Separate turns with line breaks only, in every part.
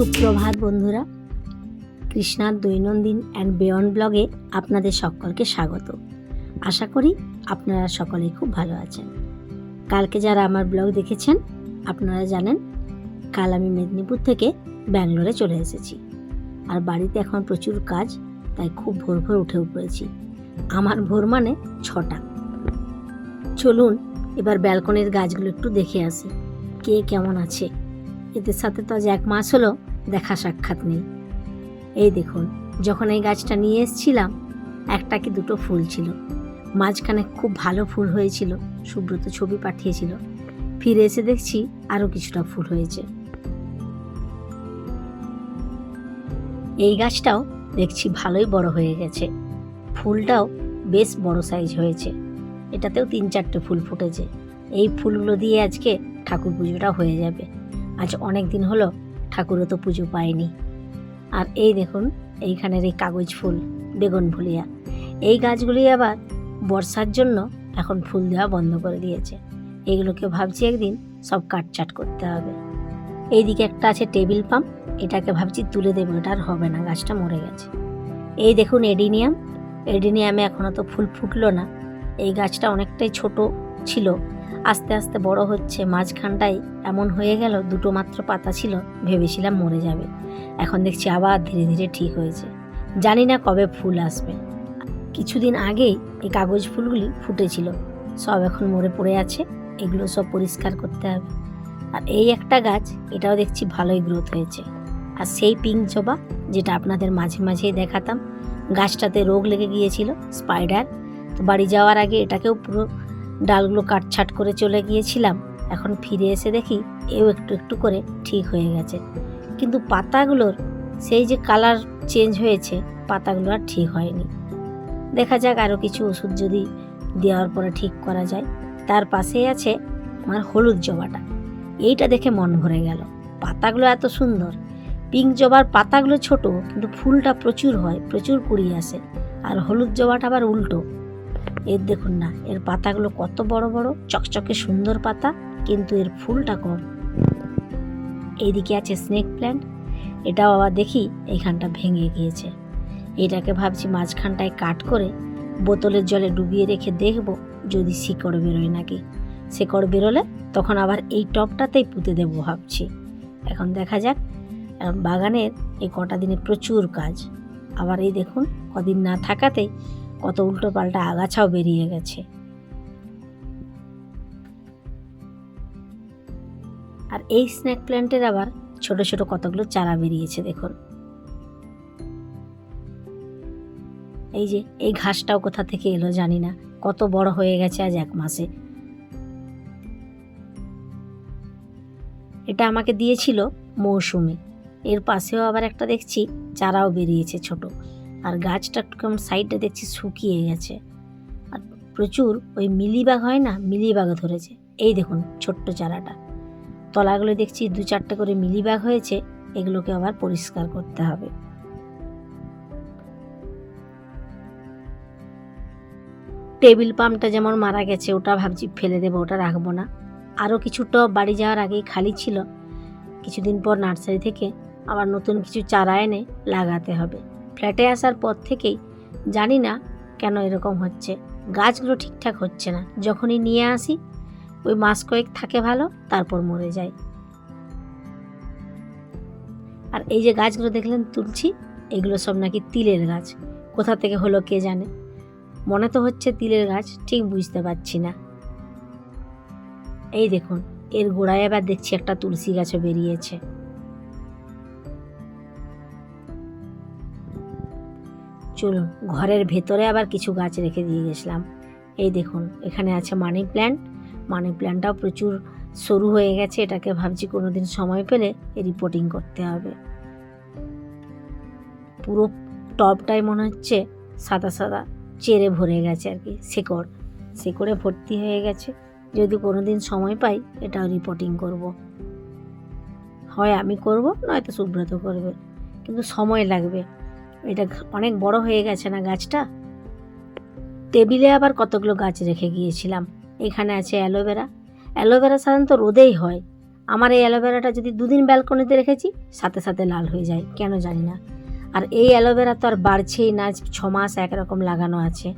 সুপ্রভাত বন্ধুরা, কৃষ্ণার দৈনন্দিন অ্যান্ড বিয়ন্ড ব্লগে আপনাদের সকলকে স্বাগত। আশা করি আপনারা সকলেই খুব ভালো আছেন। কালকে যারা আমার ব্লগ দেখেছেন আপনারা জানেন কাল আমি মেদিনীপুর থেকে ব্যাঙ্গালোরে চলে এসেছি। আর বাড়িতে এখন প্রচুর কাজ, তাই খুব ভোর ভোর উঠেও পড়েছি। আমার ভোর মানে 6টা। চলুন এবার ব্যালকনির গাছগুলো একটু দেখে আসি, কে কেমন আছে। এদের সাথে তো আজ 1 মাস হলো দেখা সাক্ষাৎ নেই। এই দেখুন, যখন এই গাছটা নিয়ে এসেছিলাম একটা কি দুটো ফুল ছিল, মাঝখানে খুব ভালো ফুল হয়েছিল, সুব্রত ছবি পাঠিয়েছিল। ফিরে এসে দেখছি আরও কিছুটা ফুল হয়েছে। এই গাছটাও দেখছি ভালোই বড় হয়ে গেছে, ফুলটাও বেশ বড় সাইজ হয়েছে। এটাতেও 3-4টে ফুল ফুটেছে। এই ফুলগুলো দিয়ে আজকে ঠাকুর পুজোটা হয়ে যাবে। আজ অনেক দিন হলো ঠাকুরও তো পুজো পায়নি। আর এই দেখুন এইখানের এই কাগজ ফুল, বেগুন ফুলিয়া, এই গাছগুলি আবার বর্ষার জন্য এখন ফুল দেওয়া বন্ধ করে দিয়েছে। এগুলোকে ভাবছি একদিন সব কাটচাট করতে হবে। এইদিকে একটা আছে টেবিল পাম্প, এটাকে ভাবছি তুলে দেবো, এটা আর হবে না, গাছটা মরে গেছে। এই দেখুন এডিনিয়াম, এডিনিয়ামে এখনও তো ফুল ফুটলো না। এই গাছটা অনেকটাই ছোট ছিল, আস্তে আস্তে বড় হচ্ছে। মাঝখানটায় এমন হয়ে গেল, 2টো মাত্র পাতা ছিল, ভেবেছিলাম মরে যাবে। এখন দেখছি আবার ধীরে ধীরে ঠিক হয়েছে। জানি না কবে ফুল আসবে। কিছুদিন আগেই এই কাগজ ফুলগুলি ফুটেছিল, সব এখন মরে পড়ে আছে। এগুলো সব পরিষ্কার করতে হবে। আর এই একটা গাছ, এটাও দেখছি ভালোই গ্রোথ হয়েছে। আর সেই পিঙ্ক জবা যেটা আপনাদের মাঝে মাঝেই দেখাতাম, গাছটাতে রোগ লেগে গিয়েছিল, স্পাইডার। তো বাড়ি যাওয়ার আগে এটাকেও পুরো ডালগুলো কাটছাট করে চলে গিয়েছিলাম। এখন ফিরে এসে দেখি এও একটু একটু করে ঠিক হয়ে গেছে, কিন্তু পাতাগুলোর সেই যে কালার চেঞ্জ হয়েছে, পাতাগুলো আর ঠিক হয়নি। দেখা যাক আরও কিছু ওষুধ যদি দেওয়ার পরে ঠিক করা যায়। তার পাশেই আছে আমার হলুদ জবাটা, এইটা দেখে মন ভরে গেল। পাতাগুলো এত সুন্দর। পিঙ্ক জবার পাতাগুলো ছোট, কিন্তু ফুলটা প্রচুর হয়, প্রচুর কুড়ি আসে। আর হলুদ জবাটা আবার উল্টো। এর দেখুন না, এর পাতাগুলো কত বড় বড়, চকচকে সুন্দর পাতা, কিন্তু এর ফুলটা কম। এইদিকে আছে স্নেক প্ল্যান্ট, এটাও আবার দেখি এইখানটা ভেঙে গিয়েছে। এটাকে ভাবছি মাঝখানটায় কাট করে বোতলের জলে ডুবিয়ে রেখে দেখব যদি শিকড় বেরোয় নাকি। শিকড় বেরোলে তখন আবার এই টবটাতেই পুঁতে দেবো ভাবছি। এখন দেখা যাক। বাগানের এই কটা দিনে প্রচুর কাজ। আবার এই দেখুন কদিন না থাকাতেই কত উল্টো পাল্টা আগাছাও বেরিয়ে গেছে। আর এই স্নেক প্ল্যান্টের আবার ছোট ছোট কতগুলো চারা বেরিয়েছে দেখুন। এই যে এই ঘাসটাও কোথা থেকে এলো জানি না, কত বড় হয়ে গেছে আজ 1 মাসে। এটা আমাকে দিয়েছিল মৌসুমি। এর পাশেও আবার একটা দেখছি চারাও বেরিয়েছে ছোট। আর গাছটা কেমন সাইডে দেখছি শুকিয়ে গেছে। আর প্রচুর ওই মিলিবাগ হয় না, মিলিবাগও ধরেছে। এই দেখুন ছোট্ট চারাটা, তলাগুলো দেখছি 2-4টে করে মিলিবাগ হয়েছে। এগুলোকে আবার পরিষ্কার করতে হবে। টেবিল পাম্পটা যেমন মারা গেছে, ওটা ভাবছি ফেলে দেবো, ওটা রাখবো না। আরও কিছু টব বাড়ি যাওয়ার আগেই খালি ছিল, কিছুদিন পর নার্সারি থেকে আবার নতুন কিছু চারা এনে লাগাতে হবে। ফ্ল্যাটে আসার পর থেকেই জানি না কেন এরকম হচ্ছে, গাছগুলো ঠিকঠাক হচ্ছে না। যখনই নিয়ে আসি ওই মাস কয়েক থাকে ভালো, তারপর মরে যায়। আর এই যে গাছগুলো দেখলেন তুলছি, এগুলো সব নাকি তিলের গাছ। কোথা থেকে হলো কে জানে, মনে তো হচ্ছে তিলের গাছ, ঠিক বুঝতে পারছি না। এই দেখুন এর গোড়ায় আবার দেখছি একটা তুলসী গাছও বেরিয়েছে। চলুন ঘরের ভেতরে আবার কিছু গাছ রেখে দিয়ে গেছিলাম। এই দেখুন এখানে আছে মানি প্ল্যান্ট। মানি প্ল্যান্টটাও প্রচুর সরু হয়ে গেছে, এটাকে ভাবছি কোনোদিন সময় পেলে রিপোর্টিং করতে হবে। পুরো টবটাই মনে হচ্ছে সাদা সাদা চেরে ভরে গেছে আর কি, শেকড়ে ভর্তি হয়ে গেছে। যদি কোনোদিন সময় পাই এটাও রিপোর্টিং করব। হয় আমি করব, নয়তো সুব্রত করবে, কিন্তু সময় লাগবে। এটা অনেক বড় হয়ে গেছে না গাছটা। টেবিলে আবার কতগুলো গাছ রেখে গিয়েছিলাম। এখানে আছে অ্যালোভেরা। অ্যালোভেরা সাধারণত রোদেই হয়, আমার এই অ্যালোভেরাটা যদি 2 দিন ব্যালকনিতে রেখেছি সাথে সাথে লাল হয়ে যায়, কেন জানি না। আর এই অ্যালোভেরা তো আর বাড়ছেই না, 6 মাস একরকম লাগানো আছে।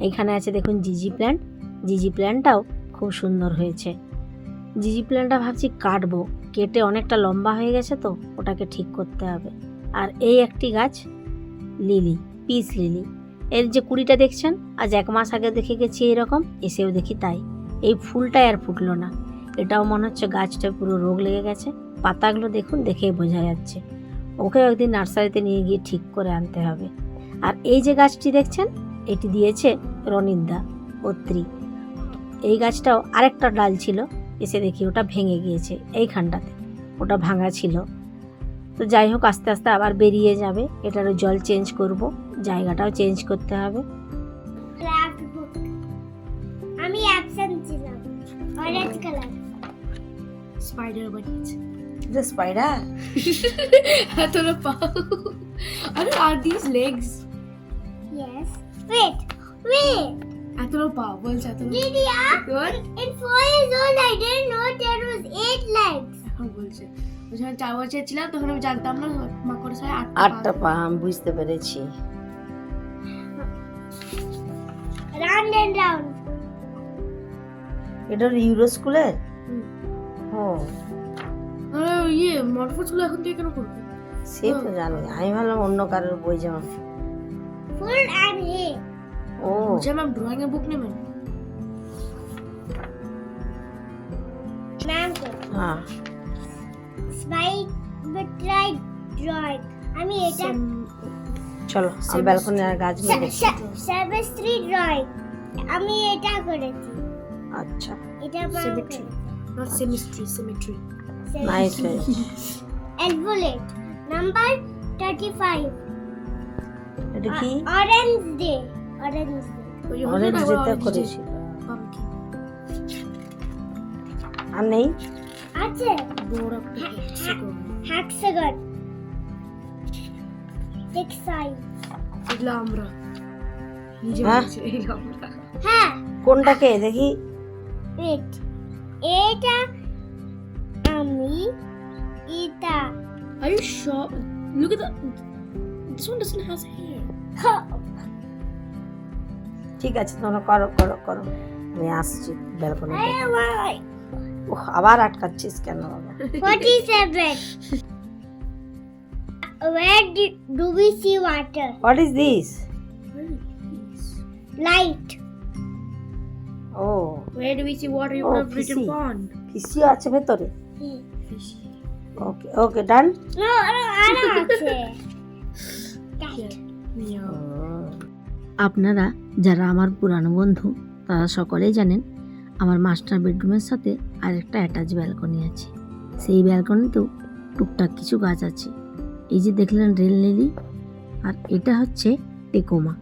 এইখানে আছে দেখুন জিজি প্ল্যান্ট, জিজি প্ল্যান্টটাও খুব সুন্দর হয়েছে। জিজি প্ল্যান্টটা ভাবছি কাটবো, কেটে অনেকটা লম্বা হয়ে গেছে তো ওটাকে ঠিক করতে হবে। আর এই একটি গাছ লিলি, পিস লিলি, এর যে কুড়িটা দেখছেন আজ 1 মাস আগে দেখে গেছি এরকম, এসেও দেখি তাই। এই ফুলটাই আর ফুটলো না, এটাও মনে হচ্ছে গাছটা পুরো রোগ লেগে গেছে। পাতাগুলো দেখুন, দেখেই বোঝা যাচ্ছে। ওকে একদিন নার্সারিতে নিয়ে গিয়ে ঠিক করে আনতে হবে। আর এই যে গাছটি দেখছেন এটি দিয়েছে রনিদা অত্রি। এই গাছটাও আরেকটা ডাল ছিল, এসে দেখি ওটা ভেঙে গিয়েছে এইখানটাতে, ওটা ভাঙা ছিল। তো যাই হোক আস্তে আস্তে আবার বেরিয়ে যাবে, এটারও জল চেঞ্জ করব, জায়গাটাও চেঞ্জ করতে হবে।
আমি অ্যাবসেন্ট ছিলাম, অরেঞ্জ কালার
স্পাইডার বানিয়েছে।
The spider?
এতটা পাও। আরে আর দিস লেগস?
Yes. Wait.
এতটা পাও বলছে এতটা।
Lydia,
What?
in 4 years old I didn't know there was 8 legs.
এখন বলছে যখন 4 বছর ছিলাম তখন আমি জানতাম না মাকড় সাথে
8টা পা, আমি বুঝতে পেরেছি।
Round and round.
এটা ইউরো স্কুলের? ও
আরে ইয়ে মটরফুট গুলো এখন থেকে কেন করবে?
সে তো জানি, আমি ভাবলাম অন্য কারোর বই যেমন।
Full and hay.
ও
বুঝে ম্যাম ড্রয়িং এর বুক নেবেন?
Mango.
হ্যাঁ
Spider drawing. আমি এটা
চলো আমি ব্যালকনি আর গাছগুলো দেখি।
Chemistry drawing. আমি এটা করেছি।
আচ্ছা
এটা
Symmetry. Not symmetry.
Nice
Alphabet. Number 35.
এটা কি?
Orange day. Orange day.
Orange যেটা করেছিল
পাম্পকিন।
আর নেই?
আচ্ছা বড় একটা hexagon.
Hexagon. Six sides.
এগুলো আমরা নিজে
হ্যাঁ?
বলছি এগুলো আমরা।
হ্যাঁ,
কোনটাকে দেখি?
wait. এটা আমি এটা
Are you sure? Look at that. This one doesn't have hair.
ঠিক আছে তোমরা করো করো করো, আমি আসছি ব্যালকনি।
আরে ভাই
ওহ আবার আটকাচ্ছিস কেন বাবা?
47. Where do we see water?
What is this?
Light.
ও
Where do we see water? You
Oh,
would have written
fishy.
pond.
ফিসিও আছে ভেতরে?
Fishy.
ওকে ওকে ডান।
No, আরো আছে।
Yeah. Yeah.
আপনারা যারা আমার পুরানো বন্ধু তারা সকলেই জানেন আমার মাস্টার বেডরুমের সাথে আরেকটা অ্যাটাচ ব্যালকনি আছে। সেই ব্যালকনিতেও টুকটাক কিছু গাছ আছে। এই যে দেখলেন রেল লিলি, আর এটা হচ্ছে টেকোমা।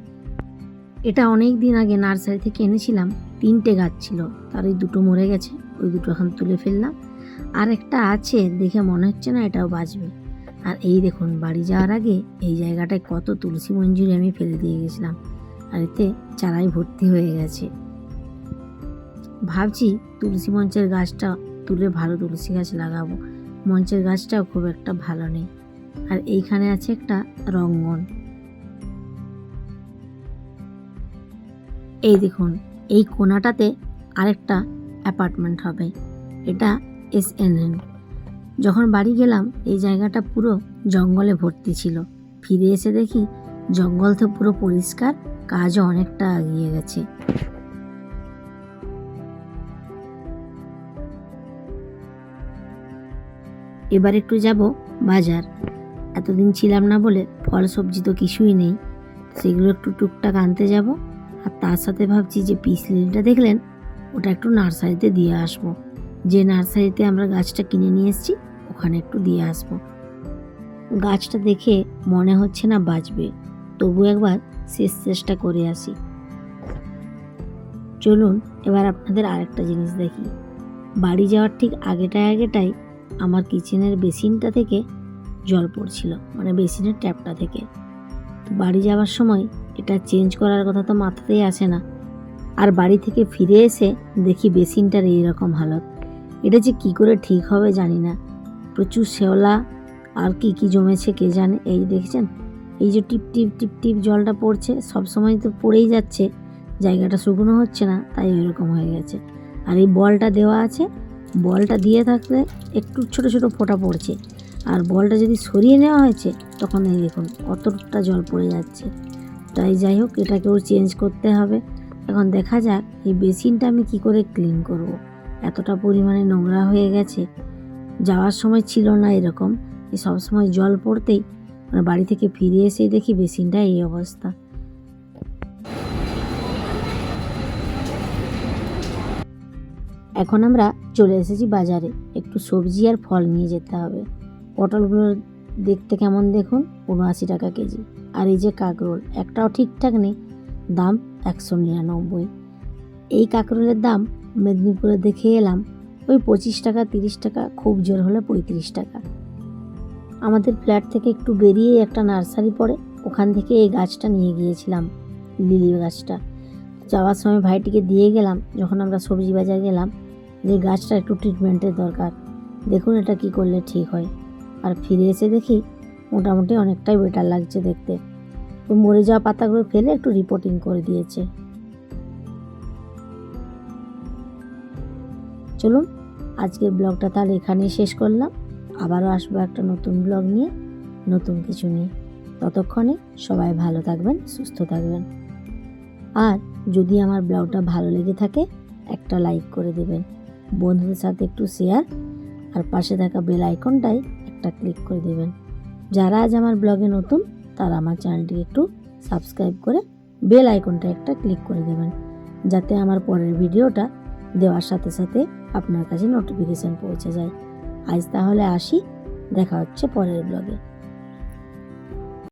এটা অনেক দিন আগে নার্সারি থেকে এনেছিলাম, 3টে গাছ ছিল, তার ওই 2টো মরে গেছে, ওই 2টো এখন তুলে ফেললাম। আর একটা আছে, দেখে মনে হচ্ছে না এটাও বাঁচবে। আর এই দেখুন বাড়ি যাওয়ার আগে এই জায়গাটায় কত তুলসী মঞ্জুরি আমি ফেলে দিয়ে গেছিলাম, আর এতে চারাই ভর্তি হয়ে গেছে। ভাবছি তুলসী মঞ্চের গাছটা তুলে ভালো তুলসী গাছ লাগাবো, মঞ্চের গাছটাও খুব একটা ভালো নেই। আর এইখানে আছে একটা রঙ্গন। এই দেখুন এই কোণাটাতে আরেকটা অ্যাপার্টমেন্ট হবে, এটা SNN। যখন বাড়ি গেলাম এই জায়গাটা পুরো জঙ্গলে ভর্তি ছিল, ফিরে এসে দেখি জঙ্গল তো পুরো পরিষ্কার, কাজও অনেকটা এগিয়ে গেছে। এবার একটু যাব বাজার, এতদিন ছিলাম না বলে ফল সবজি তো কিছুই নেই, সেগুলো একটু টুকটাক আনতে যাব। আর তার সাথে ভাবছি যে পিস লিলিটা দেখলেন ওটা একটু নার্সারিতে দিয়ে আসবো, যে নার্সারিতে আমরা গাছটা কিনে নিয়ে এসেছি ওখানে একটু দিয়ে আসবো। গাছটা দেখে মনে হচ্ছে না বাঁচবে, তবু একবার শেষ চেষ্টা করে আসি। চলুন এবার আপনাদের আরেকটা জিনিস দেখি। বাড়ি যাওয়ার ঠিক আগেটায় আমার কিচেনের বেসিনটা থেকে জল পড়ছিল, মানে বেসিনের ট্যাপটা থেকে। তো বাড়ি যাওয়ার সময় এটা চেঞ্জ করার কথা তো মাথাতেই আসে না, আর বাড়ি থেকে ফিরে এসে দেখি বেসিনটার এইরকম হালত। এটা যে কী করে ঠিক হবে জানি না। প্রচুর শ্যাওলা আর কি কি জমেছে কে জানে। এই দেখছেন, এই যে টিপ টিপ টিপ টিপ জলটা পড়ছে, সব সময় তো পড়েই যাচ্ছে, জায়গাটা শুকনো হচ্ছে না, তাই এরকম হয়ে গেছে। আর এই বলটা দেওয়া আছে, বলটা দিয়ে থাকলে একটু ছোট ছোট ফোঁটা পড়ছে, আর বলটা যদি সরিয়ে নেওয়া হয়েছে তখন এই দেখুন কতটা জল পড়ে যাচ্ছে। তাই যাই হোক, এটাকেও চেঞ্জ করতে হবে। এখন দেখা যাক এই বেসিনটা আমি কি করে ক্লিন করব। এতটা পরিমাণে নোংরা হয়ে গেছে, যাওয়ার সময় ছিল না এরকম, এই সবসময় জল পড়তেই মানে বাড়ি থেকে ফিরে এসেই দেখি বেসিনটা এই অবস্থা। এখন আমরা চলে এসেছি বাজারে, একটু সবজি আর ফল নিয়ে যেতে হবে। পটলগুলো দেখতে কেমন দেখুন, 79 টাকা কেজি। আর এই যে কাঁকরোল, একটাও ঠিকঠাক নেই, দাম 199। এই কাঁকরোলের দাম মেদিনীপুরে দেখে এলাম ওই 25 টাকা 30 টাকা, খুব জোর হলে 35 টাকা। আমাদের ফ্ল্যাট থেকে একটু বেরিয়ে একটা নার্সারি পড়ে, ওখান থেকে এই গাছটা নিয়ে গিয়েছিলাম, লিলি গাছটা। যাওয়ার সময় ভাইটিকে দিয়ে গেলাম, যখন আমরা সবজি বাজার গেলাম, যে গাছটা একটু ট্রিটমেন্টের দরকার, দেখুন এটা কি করলে ঠিক হয়। আর ফিরে এসে দেখি মোটামুটি অনেকটাই বেটার লাগছে দেখতে। তো মরে যাওয়া পাতাগুলো ফেলে একটু রিপোর্টিং করে দিয়েছে। চলুন আজকের ব্লগটা তাহলে এখানেই শেষ করলাম। আবারও আসবো একটা নতুন ব্লগ নিয়ে, নতুন কিছু নিয়ে। ততক্ষণে সবাই ভালো থাকবেন, সুস্থ থাকবেন। আর যদি আমার ব্লগটা ভালো লেগে থাকে একটা লাইক করে দেবেন, বন্ধুদের সাথে একটু শেয়ার, আর পাশে থাকা বেল আইকনটায় একটা ক্লিক করে দেবেন। যারা আজ আমার ব্লগে নতুন তারা আমার চ্যানেলটিকে একটু সাবস্ক্রাইব করে বেল আইকনটা একটা ক্লিক করে দেবেন, যাতে আমার পরের ভিডিওটা দেওয়ার সাথে সাথে আপনার কাছে নোটিফিকেশান পৌঁছে যায়। আজ তাহলে আসি, দেখা হচ্ছে পরের ব্লগে।